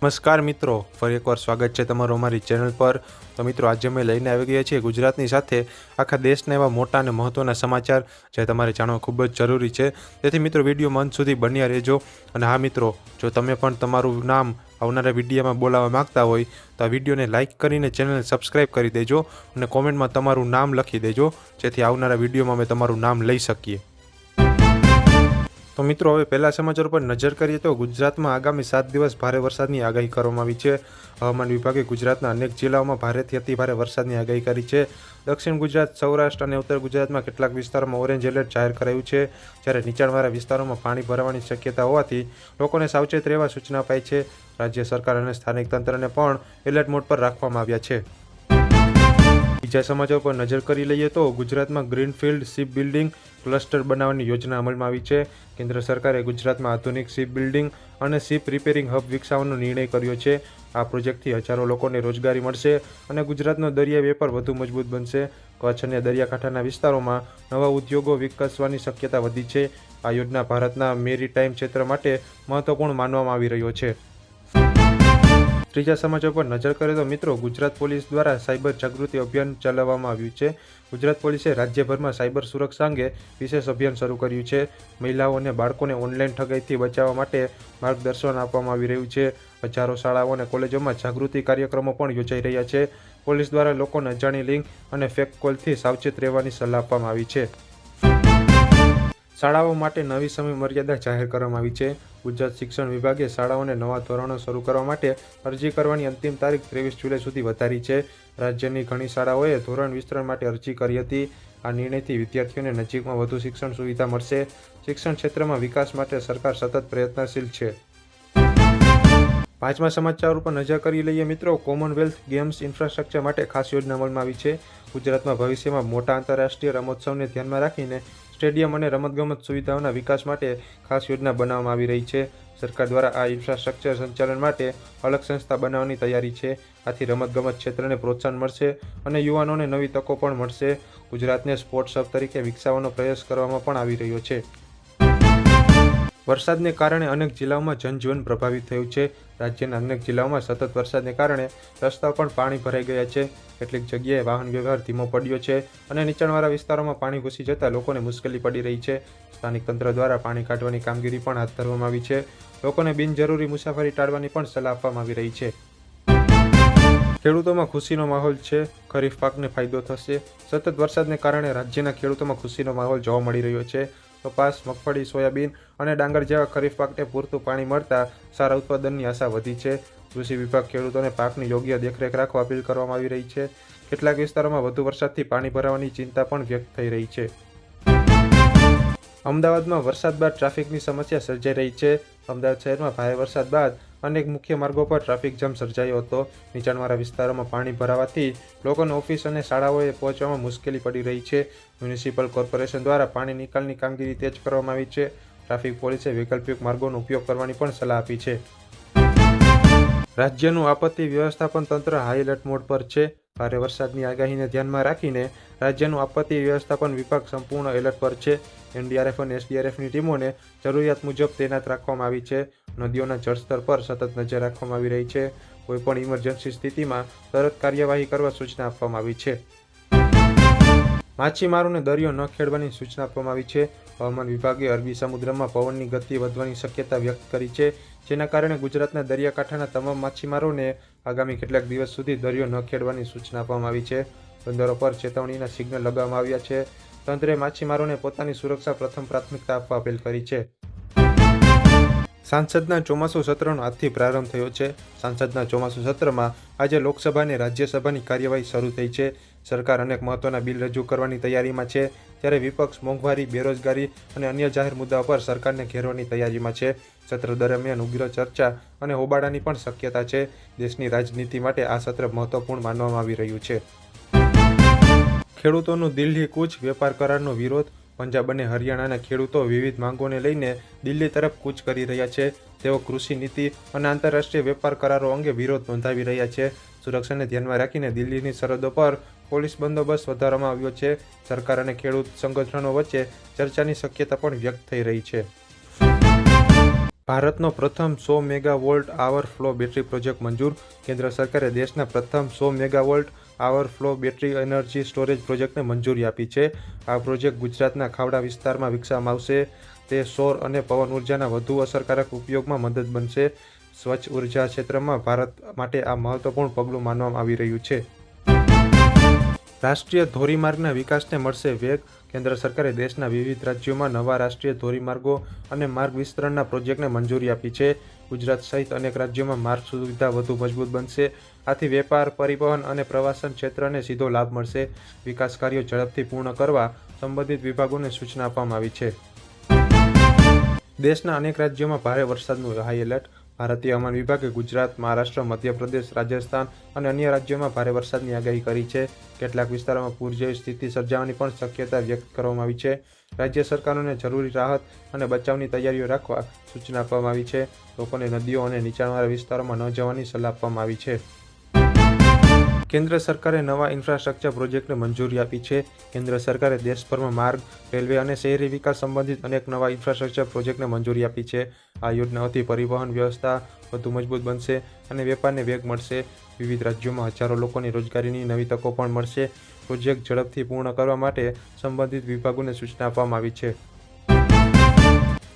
નમસ્કાર મિત્રો, ફરી એકવાર સ્વાગત છે તમારું અમારી ચેનલ પર। તો મિત્રો, આજે અમે લઈને આવી ગયા છીએ ગુજરાતની સાથે આખા દેશના એવા મોટા અને મહત્ત્વના સમાચાર જે તમારે જાણવા ખૂબ જ જરૂરી છે। તેથી મિત્રો, વિડીયોમાં અંત સુધી બન્યા રહેજો। અને હા મિત્રો, જો તમે પણ તમારું નામ આવનારા વિડીયોમાં બોલાવવા માગતા હોય તો આ વિડીયોને લાઇક કરીને ચેનલને સબસ્ક્રાઈબ કરી દેજો અને કોમેન્ટમાં તમારું નામ લખી દેજો, જેથી આવનારા વિડીયોમાં અમે તમારું નામ લઈ શકીએ। તો મિત્રો, હવે પહેલા સમાચાર પર નજર કરીએ તો ગુજરાતમાં આગામી 7 દિવસ ભારે વરસાદની આગાહી કરવામાં આવી છે। હવામાન વિભાગે ગુજરાતના અનેક જિલ્લાઓમાં ભારેથી અતિ ભારે વરસાદની આગાહી કરી છે। દક્ષિણ ગુજરાત, સૌરાષ્ટ્ર અને ઉત્તર ગુજરાતમાં કેટલાક વિસ્તારોમાં ઓરેન્જ એલર્ટ જાહેર કરાયું છે, જ્યારે નીચાણવાળા વિસ્તારોમાં પાણી ભરાવાની શક્યતા હોવાથી લોકોને સાવચેત રહેવા સૂચના અપાઈ છે। રાજ્ય સરકાર અને સ્થાનિક તંત્રને પણ એલર્ટ મોડ પર રાખવામાં આવ્યા છે। બીજા સમાચાર પર નજર કરી લઈએ તો ગુજરાતમાં ગ્રીનફિલ્ડ શિપ બિલ્ડિંગ ક્લસ્ટર બનાવવાની યોજના અમલમાં આવી છે। કેન્દ્ર સરકારે ગુજરાતમાં આધુનિક શિપ બિલ્ડિંગ અને શિપ રિપેરિંગ હબ વિકસાવવાનો નિર્ણય કર્યો છે। આ પ્રોજેક્ટથી હજારો લોકોને રોજગારી મળશે અને ગુજરાતનો દરિયાઈ વેપાર વધુ મજબૂત બનશે। કચ્છ અને દરિયાકાંઠાના વિસ્તારોમાં નવા ઉદ્યોગો વિકસવાની શક્યતા વધી છે। આ યોજના ભારતના મેરીટાઈમ ક્ષેત્ર માટે મહત્વપૂર્ણ માનવામાં આવી રહ્યો છે। ત્રીજા સમાચાર પર નજર કરીએ તો મિત્રો, ગુજરાત પોલીસ દ્વારા સાયબર જાગૃતિ અભિયાન ચલાવવામાં આવ્યું છે। ગુજરાત પોલીસે રાજ્યભરમાં સાયબર સુરક્ષા અંગે વિશેષ અભિયાન શરૂ કર્યું છે। મહિલાઓ અને બાળકોને ઓનલાઈન ઠગાઈથી બચાવવા માટે માર્ગદર્શન આપવામાં આવી રહ્યું છે। હજારો શાળાઓ અને કોલેજોમાં જાગૃતિ કાર્યક્રમો પણ યોજાઈ રહ્યા છે। પોલીસ દ્વારા લોકોને અજાણી લિંક અને ફેક કોલથી સાવચેત રહેવાની સલાહ આપવામાં આવી છે। શાળાઓ માટે નવી સમય મર્યાદા જાહેર કરવામાં આવી છે। ગુજરાત શિક્ષણ વિભાગે શાળાઓને નવા ધોરણો શરૂ કરવા માટે અરજી કરવાની અંતિમ તારીખ 23 જુલાઈ સુધી વધારી છે। રાજ્યની ઘણી શાળાઓએ ધોરણ વિસ્તરણ માટે અરજી કરી હતી। આ નિર્ણયથી વિદ્યાર્થીઓને નજીકમાં વધુ શિક્ષણ સુવિધા મળશે। શિક્ષણ ક્ષેત્રમાં વિકાસ માટે સરકાર સતત પ્રયત્નશીલ છે। પાંચમા સમાચાર ઉપર નજર કરી લઈએ મિત્રો, કોમનવેલ્થ ગેમ્સ ઇન્ફ્રાસ્ટ્રક્ચર માટે ખાસ યોજના અમલમાં આવી છે। ગુજરાતમાં ભવિષ્યમાં મોટા આંતરરાષ્ટ્રીય રમોત્સવને ધ્યાનમાં રાખીને સ્ટેડિયમ અને રમતગમત સુવિધાઓના વિકાસ માટે ખાસ યોજના બનાવવામાં આવી રહી છે। સરકાર દ્વારા આ ઇન્ફ્રાસ્ટ્રક્ચર સંચાલન માટે અલગ સંસ્થા બનાવવાની તૈયારી છે। આથી રમતગમત ક્ષેત્રને પ્રોત્સાહન મળશે અને યુવાનોને નવી તકો પણ મળશે। ગુજરાતને સ્પોર્ટ્સ હબ તરીકે વિકસાવવાનો પ્રયાસ કરવામાં પણ આવી રહ્યો છે। વરસાદને કારણે અનેક જિલ્લાઓમાં જનજીવન પ્રભાવિત થયું છે। રાજ્યના અનેક જિલ્લાઓમાં સતત વરસાદને કારણે રસ્તાઓ પણ પાણી ભરાઈ ગયા છે। કેટલીક જગ્યાએ વાહન વ્યવહાર ધીમો પડ્યો છે અને નીચાણવાળા વિસ્તારોમાં પાણી ઘૂસી જતાં લોકોને મુશ્કેલી પડી રહી છે। સ્થાનિક તંત્ર દ્વારા પાણી કાઢવાની કામગીરી પણ હાથ ધરવામાં આવી છે। લોકોને બિનજરૂરી મુસાફરી ટાળવાની પણ સલાહ આપવામાં આવી રહી છે। ખેડૂતોમાં ખુશીનો માહોલ છે, ખરીફ પાકને ફાયદો થશે। સતત વરસાદને કારણે રાજ્યના ખેડૂતોમાં ખુશીનો માહોલ જોવા મળી રહ્યો છે। કપાસ, મગફળી, સોયાબીન અને ડાંગર જેવા ખરીફ પાકને પૂરતું પાણી મળતા સારા ઉત્પાદનની આશા વધી છે। કૃષિ વિભાગ ખેડૂતોને પાકની યોગ્ય દેખરેખ રાખવા અપીલ કરવામાં આવી રહી છે। કેટલાક વિસ્તારોમાં વધુ વરસાદથી પાણી ભરાવાની ચિંતા પણ વ્યક્ત થઈ રહી છે। અમદાવાદમાં વરસાદ બાદ ટ્રાફિકની સમસ્યા સર્જાઈ રહી છે। અમદાવાદ શહેરમાં ભારે વરસાદ બાદ અનેક મુખ્ય માર્ગો પર ટ્રાફિક જામ સર્જાયો હતો। નીચાણવાળા વિસ્તારોમાં પાણી ભરાવાથી લોકોને ઓફિસ અને શાળાઓએ પહોંચવામાં મુશ્કેલી પડી રહી છે। મ્યુનિસિપલ કોર્પોરેશન દ્વારા પાણી નિકાલની કામગીરી તેજ કરવામાં આવી છે। ટ્રાફિક પોલીસે વૈકલ્પિક માર્ગોનો ઉપયોગ કરવાની પણ સલાહ આપી છે। રાજ્યનું આપત્તિ વ્યવસ્થાપન તંત્ર હાઈ એલર્ટ મોડ પર છે। ભારે વરસાદની આગાહીને ધ્યાનમાં રાખીને રાજ્યનું આપત્તિ વ્યવસ્થાપન વિભાગ સંપૂર્ણ એલર્ટ પર છે। એનડીઆરએફ અને એસડીઆરએફની ટીમોને જરૂરિયાત મુજબ તૈનાત રાખવામાં આવી છે। નદીઓના જળસ્તર પર સતત નજર રાખવામાં આવી રહી છે। કોઈપણ ઇમરજન્સી સ્થિતિમાં તરત કાર્યવાહી કરવા સૂચના આપવામાં આવી છે। માછીમારોને દરિયો ન ખેડવાની સૂચના આપવામાં આવી છે। હવામાન વિભાગે અરબી સમુદ્રમાં પવનની ગતિ વધવાની શક્યતા વ્યક્ત કરી છે, જેના કારણે ગુજરાતના દરિયાકાંઠાના તમામ માછીમારોને આગામી કેટલાક દિવસ સુધી દરિયો ન ખેડવાની સૂચના આપવામાં આવી છે। બંદરો પર ચેતવણીના સિગ્નલ લગાવવામાં આવ્યા છે। તંત્રે માછીમારોને પોતાની સુરક્ષા પ્રથમ પ્રાથમિકતા આપવા અપીલ કરી છે। સાંસદના ચોમાસુ સત્રનો આજથી પ્રારંભ થયો છે। સાંસદના ચોમાસુ સત્રમાં આજે લોકસભા અને રાજ્યસભાની કાર્યવાહી શરૂ થઈ છે। સરકાર અનેક મહત્વના બિલ રજૂ કરવાની તૈયારીમાં છે, ત્યારે વિપક્ષ મોંઘવારી, બેરોજગારી અને અન્ય જાહેર મુદ્દાઓ પર સરકારને ઘેરવાની તૈયારીમાં છે। સત્ર દરમિયાન ઉગ્ર ચર્ચા અને હોબાળાની પણ શક્યતા છે। દેશની રાજનીતિ માટે આ સત્ર મહત્વપૂર્ણ માનવામાં આવી રહ્યું છે। ખેડૂતોનું દિલ્હી કૂચ, વેપાર કરારનો વિરોધ। પંજાબ અને હરિયાણાના ખેડૂતો વિવિધ માંગોને લઈને દિલ્હી તરફ કૂચ કરી રહ્યા છે। તેઓ કૃષિ નીતિ અને આંતરરાષ્ટ્રીય વેપાર કરારો અંગે વિરોધ નોંધાવી રહ્યા છે। સુરક્ષાને ધ્યાનમાં રાખીને દિલ્હીની સરહદો પર પોલીસ બંદોબસ્ત વધારવામાં આવ્યો છે। સરકાર અને ખેડૂત સંગઠનો વચ્ચે ચર્ચાની શક્યતા પણ વ્યક્ત થઈ રહી છે। ભારતનો પ્રથમ 100 megavolt hour flow battery project મંજૂર. કેન્દ્ર સરકારે દેશના પ્રથમ 100 megavolt hour flow battery energy storage પ્રોજેક્ટને મંજૂરી આપી છે. આ પ્રોજેક્ટ ગુજરાતના ખાવડા વિસ્તારમાં વિકસાવવામાં આવશે. તે સૌર અને પવન ઉર્જાના વધુ અસરકારક ઉપયોગમાં મદદ બનશે. સ્વચ્છ ઉર્જા ક્ષેત્રમાં ભારત માટે આ મહત્વપૂર્ણ પગલું માનવામાં આવી રહ્યું છે. રાષ્ટ્રીય ધોરીમાર્ગના વિકાસને મળશે વેગ. કેન્દ્ર સરકારે દેશના વિવિધ રાજ્યોમાં નવા રાષ્ટ્રીય ધોરીમાર્ગો અને માર્ગ વિસ્તરણના પ્રોજેક્ટને મંજૂરી આપી છે. ગુજરાત સહિત અનેક રાજ્યોમાં માર્ગ સુવિધા વધુ મજબૂત બનશે. આથી વેપાર, પરિવહન અને પ્રવાસન ક્ષેત્રને સીધો લાભ મળશે. વિકાસ કાર્યો ઝડપથી પૂર્ણ કરવા સંબંધિત વિભાગોને સૂચના આપવામાં આવી છે. દેશના અનેક રાજ્યોમાં ભારે વરસાદનું હાઈ એલર્ટ. ભારતીય હવામાન વિભાગે ગુજરાત, મહારાષ્ટ્ર, મધ્યપ્રદેશ, રાજસ્થાન અને અન્ય રાજ્યોમાં ભારે વરસાદની આગાહી કરી છે. કેટલાક વિસ્તારોમાં પૂર જેવી સ્થિતિ સર્જાવાની પણ શક્યતા વ્યક્ત કરવામાં આવી છે. રાજ્ય સરકારોને જરૂરી રાહત અને બચાવની તૈયારીઓ રાખવા સૂચના આપવામાં આવી છે. લોકોને નદીઓ અને નીચાણવાળા વિસ્તારોમાં ન જવાની સલાહ આપવામાં આવી છે. કેન્દ્ર સરકારે નવા ઇન્ફ્રાસ્ટ્રક્ચર પ્રોજેક્ટને મંજૂરી આપી છે. કેન્દ્ર સરકારે દેશભરમાં માર્ગ, રેલવે અને શહેરી વિકાસ સંબંધિત અનેક નવા ઇન્ફ્રાસ્ટ્રક્ચર પ્રોજેક્ટને મંજૂરી આપી છે. આ યોજનાઓથી પરિવહન વ્યવસ્થા વધુ મજબૂત બનશે અને વેપારને વેગ મળશે. વિવિધ રાજ્યોમાં હજારો લોકોની રોજગારીની નવી તકો પણ મળશે. પ્રોજેક્ટ ઝડપથી પૂર્ણ કરવા માટે સંબંધિત વિભાગોને સૂચના આપવામાં આવી છે.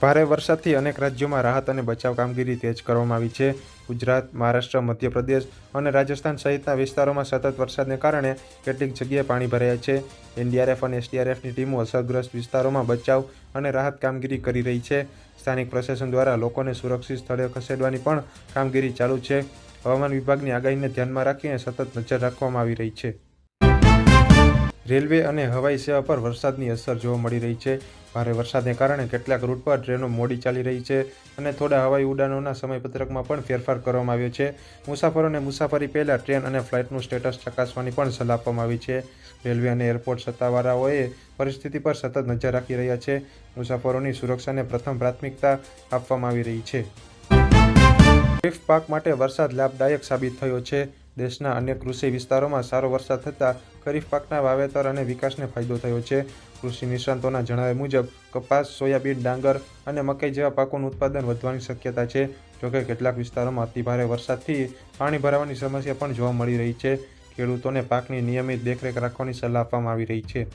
ભારે વરસાદથી અનેક રાજ્યોમાં રાહત અને બચાવ કામગીરી તેજ કરવામાં આવી છે. ગુજરાત, મહારાષ્ટ્ર, મધ્યપ્રદેશ અને રાજસ્થાન સહિતના વિસ્તારોમાં સતત વરસાદને કારણે કેટલીક જગ્યાએ પાણી ભરાયા છે. એનડીઆરએફ અને એસડીઆરએફની ટીમો અસરગ્રસ્ત વિસ્તારોમાં બચાવ અને રાહત કામગીરી કરી રહી છે. સ્થાનિક પ્રશાસન દ્વારા લોકોને સુરક્ષિત સ્થળે ખસેડવાની પણ કામગીરી ચાલુ છે. હવામાન વિભાગની આગાહીને ધ્યાનમાં રાખીને સતત નજર રાખવામાં આવી રહી છે. રેલવે અને હવાઈ સેવા પર વરસાદની અસર જોવા મળી રહી છે. ભારે વરસાદને કારણે કેટલાક રૂટ પર ટ્રેનો મોડી ચાલી રહી છે અને થોડા હવાઈ ઉડાનોના સમયપત્રકમાં પણ ફેરફાર કરવામાં આવ્યો છે. મુસાફરોને મુસાફરી પહેલાં ટ્રેન અને ફ્લાઇટનું સ્ટેટસ ચકાસવાની પણ સલાહ આપવામાં આવી છે. રેલવે અને એરપોર્ટ સત્તાવાળાઓએ પરિસ્થિતિ પર સતત નજર રાખી રહ્યા છે. મુસાફરોની સુરક્ષાને પ્રથમ પ્રાથમિકતા આપવામાં આવી રહી છે. ખરીફ પાક માટે વરસાદ લાભદાયક સાબિત થયો છે. દેશના અનેક કૃષિ વિસ્તારોમાં સારો વરસાદ થતાં ખરીફ પાકના વાવેતર અને વિકાસને ફાયદો થયો છે. કૃષિ નિષ્ણાતોના જણાવ્યા મુજબ કપાસ, સોયાબીન, ડાંગર અને મકાઈ જેવા પાકોનું ઉત્પાદન વધવાની શક્યતા છે. જોકે કેટલાક વિસ્તારોમાં અતિભારે વરસાદથી પાણી ભરાવાની સમસ્યા પણ જોવા મળી રહી છે. ખેડૂતોને પાકની નિયમિત દેખરેખ રાખવાની સલાહ આપવામાં આવી રહી છે.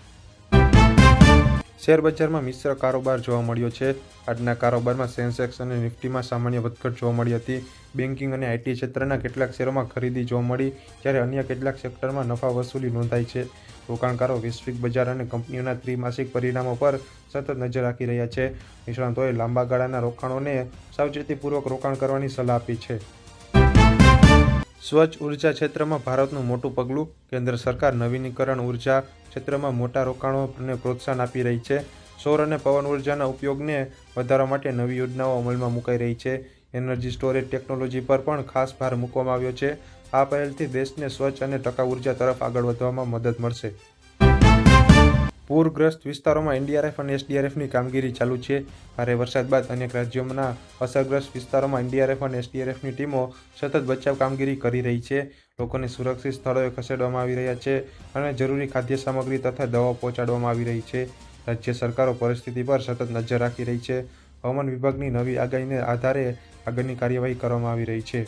શેરબજારમાં મિશ્ર કારોબાર જોવા મળ્યો છે. આજના કારોબારમાં સેન્સેક્સ અને નિફ્ટીમાં સામાન્ય વધઘટ જોવા મળી હતી. બેન્કિંગ અને આઈટી ક્ષેત્રના કેટલાક શેરોમાં ખરીદી જોવા મળી, જ્યારે અન્ય કેટલાક સેક્ટરમાં નફા વસૂલી નોંધાઈ છે. રોકાણકારો વૈશ્વિક બજાર અને કંપનીઓના ત્રિમાસિક પરિણામો પર સતત નજર રાખી રહ્યા છે. નિષ્ણાતોએ લાંબા ગાળાના રોકાણોને સાવચેતીપૂર્વક રોકાણ કરવાની સલાહ આપી છે. સ્વચ્છ ઉર્જા ક્ષેત્રમાં ભારતનું મોટું પગલું. કેન્દ્ર સરકાર નવીનીકરણ ઉર્જા ક્ષેત્રમાં મોટા રોકાણોને પ્રોત્સાહન આપી રહી છે. સૌર અને પવન ઉર્જાના ઉપયોગને વધારવા માટે નવી યોજનાઓ અમલમાં મુકાઈ રહી છે. એનર્જી સ્ટોરેજ ટેકનોલોજી પર પણ ખાસ ભાર મૂકવામાં આવ્યો છે. આ પહેલથી દેશને સ્વચ્છ અને ટકાઉ ઉર્જા તરફ આગળ વધવામાં મદદ મળશે. પૂરગ્રસ્ત વિસ્તારોમાં એનડીઆરએફ અને એસડીઆરએફની કામગીરી ચાલુ છે. ભારે વરસાદ બાદ અનેક રાજ્યોના અસરગ્રસ્ત વિસ્તારોમાં એનડીઆરએફ અને એસડીઆરએફની ટીમો સતત બચાવ કામગીરી કરી રહી છે. લોકોને સુરક્ષિત સ્થળોએ ખસેડવામાં આવી રહ્યા છે અને જરૂરી ખાદ્ય સામગ્રી તથા દવાઓ પહોંચાડવામાં આવી રહી છે. રાજ્ય સરકારો પરિસ્થિતિ પર સતત નજર રાખી રહી છે. હવામાન વિભાગની નવી આગાહીને આધારે આગળની કાર્યવાહી કરવામાં આવી રહી છે.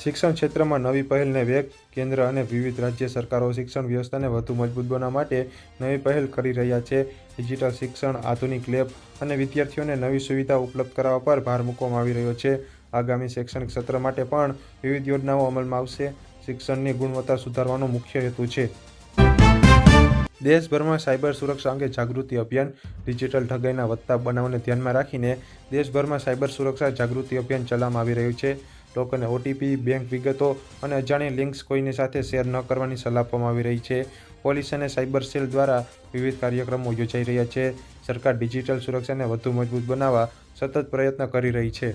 શિક્ષણ ક્ષેત્રમાં નવી પહેલને વેગ. કેન્દ્ર અને વિવિધ રાજ્ય સરકારો શિક્ષણ વ્યવસ્થાને વધુ મજબૂત બનાવવા માટે નવી પહેલ કરી રહ્યા છે. ડિજિટલ શિક્ષણ, આધુનિક લેબ અને વિદ્યાર્થીઓને નવી સુવિધાઓ ઉપલબ્ધ કરાવવા પર ભાર મૂકવામાં આવી રહ્યો છે. આગામી શૈક્ષણિક સત્ર માટે પણ વિવિધ યોજનાઓ અમલમાં આવશે. શિક્ષણની ગુણવત્તા સુધારવાનો મુખ્ય હેતુ છે. દેશભરમાં સાયબર સુરક્ષા અંગે જાગૃતિ અભિયાન. ડિજિટલ ઠગાઈના વધતા બનાવને ધ્યાનમાં રાખીને દેશભરમાં સાયબર સુરક્ષા જાગૃતિ અભિયાન ચલાવવામાં આવી રહ્યું છે. લોકોને ઓટીપી, બેંક વિગતો અને અજાણી લિંક્સ કોઈની સાથે શેર ન કરવાની સલાહ આપવામાં આવી રહી છે. પોલીસ અને સાયબર સેલ દ્વારા વિવિધ કાર્યક્રમો યોજાઈ રહ્યા છે. સરકાર ડિજિટલ સુરક્ષાને વધુ મજબૂત બનાવવા સતત પ્રયત્ન કરી રહી છે.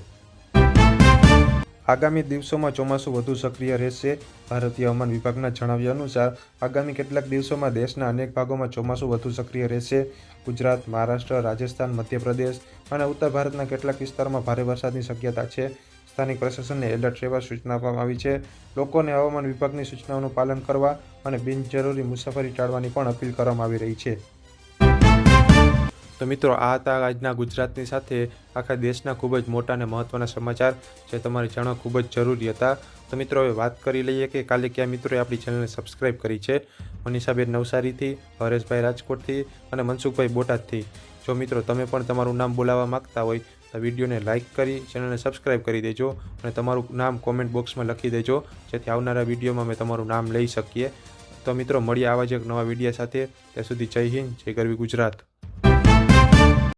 આગામી દિવસોમાં ચોમાસું વધુ સક્રિય રહેશે. ભારતીય હવામાન વિભાગના જણાવ્યા અનુસાર આગામી કેટલાક દિવસોમાં દેશના અનેક ભાગોમાં ચોમાસું વધુ સક્રિય રહેશે. ગુજરાત, મહારાષ્ટ્ર, રાજસ્થાન, મધ્યપ્રદેશ અને ઉત્તર ભારતના કેટલાક વિસ્તારોમાં ભારે વરસાદની શક્યતા છે. સ્થાનિક પ્રશાસનને એલર્ટ રહેવા સૂચના આપવામાં આવી છે. લોકોને હવામાન વિભાગની સૂચનાઓનું પાલન કરવા અને બિનજરૂરી મુસાફરી ટાળવાની પણ અપીલ કરવામાં આવી રહી છે. તો મિત્રો આ હતા આજના ગુજરાતની સાથે આખા દેશના ખૂબ જ મોટા અને મહત્ત્વના સમાચાર જે તમારે જાણવા ખૂબ જ જરૂરી હતા. તો મિત્રો હવે વાત કરી લઈએ કે કાલે કયા મિત્રોએ આપણી ચેનલને સબસ્ક્રાઈબ કરી છે. મનીષાબેન નવસારીથી, હરેશભાઈ રાજકોટથી અને મનસુખભાઈ બોટાદથી. જો મિત્રો તમે પણ તમારું નામ બોલાવવા માગતા હોય તો વિડીયોને લાઇક કરી ચેનલને સબસ્ક્રાઈબ કરી દેજો અને તમારું નામ કોમેન્ટ બોક્સમાં લખી દેજો જેથી આવનારા વિડીયોમાં અમે તમારું નામ લઈ શકીએ. તો મિત્રો મળીએ આવા જ એક નવા વિડીયો સાથે. ત્યાં સુધી જય હિન્દ, જય ગરવી ગુજરાત.